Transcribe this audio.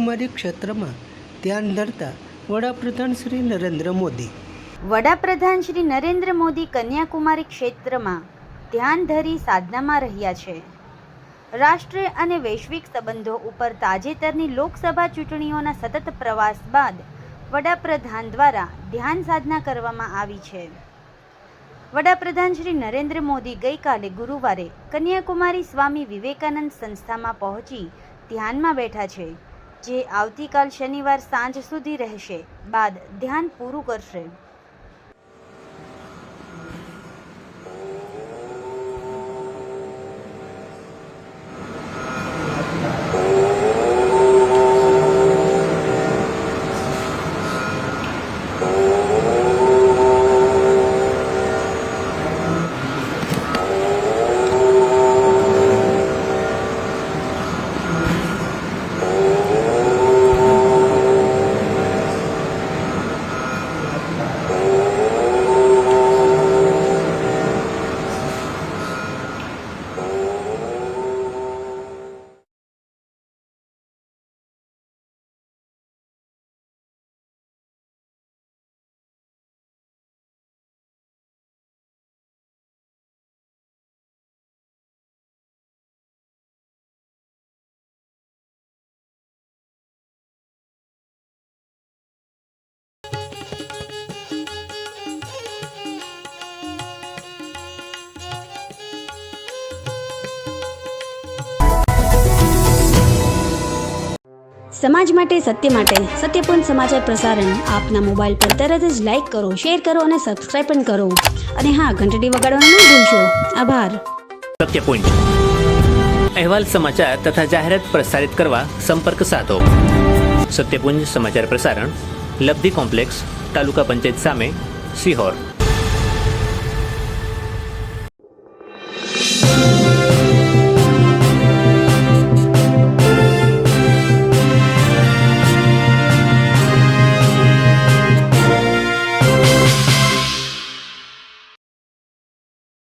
કન્યાકુમારી ક્ષેત્રમાં ધ્યાન ધરતા વડાપ્રધાન શ્રી નરેન્દ્ર મોદી. વડાપ્રધાન શ્રી નરેન્દ્ર મોદી કન્યાકુમારી ક્ષેત્રમાં ધ્યાન ધરી સાધનામાં રહ્યા છે. રાષ્ટ્રીય અને વૈશ્વિક સંબંધો ઉપર તાજેતરની લોકસભા ચૂંટણીઓના સતત પ્રવાસ બાદ વડાપ્રધાન દ્વારા ધ્યાન સાધના કરવામાં આવી છે. વડાપ્રધાન શ્રી નરેન્દ્ર મોદી ગઈકાલે ગુરુવારે કન્યાકુમારી સ્વામી વિવેકાનંદ સંસ્થામાં પહોંચી ધ્યાનમાં બેઠા છે, જે આવતીકાલ શનિવાર સાંજ સુધી રહેશે. બાદ ધ્યાન પૂરું કરશે. સમાજ માટે, સત્ય માટે, સત્યપૂર્ણ સમાચાર પ્રસારણ આપના મોબાઈલ પર તરત જ લાઈક કરો, શેર કરો અને સબસ્ક્રાઇબ પણ કરો. અને હા, ઘંટડી વગાડવાનું ન ભૂલશો. આભાર. સત્યપુંજ અહેવાલ, સમાચાર તથા જાહેરાત પ્રસારિત કરવા સંપર્ક સાધો. સત્યપુંજ સમાચાર પ્રસારણ, લબ્ધિ કોમ્પ્લેક્સ, તાલુકા પંચાયત સામે, સિહોર.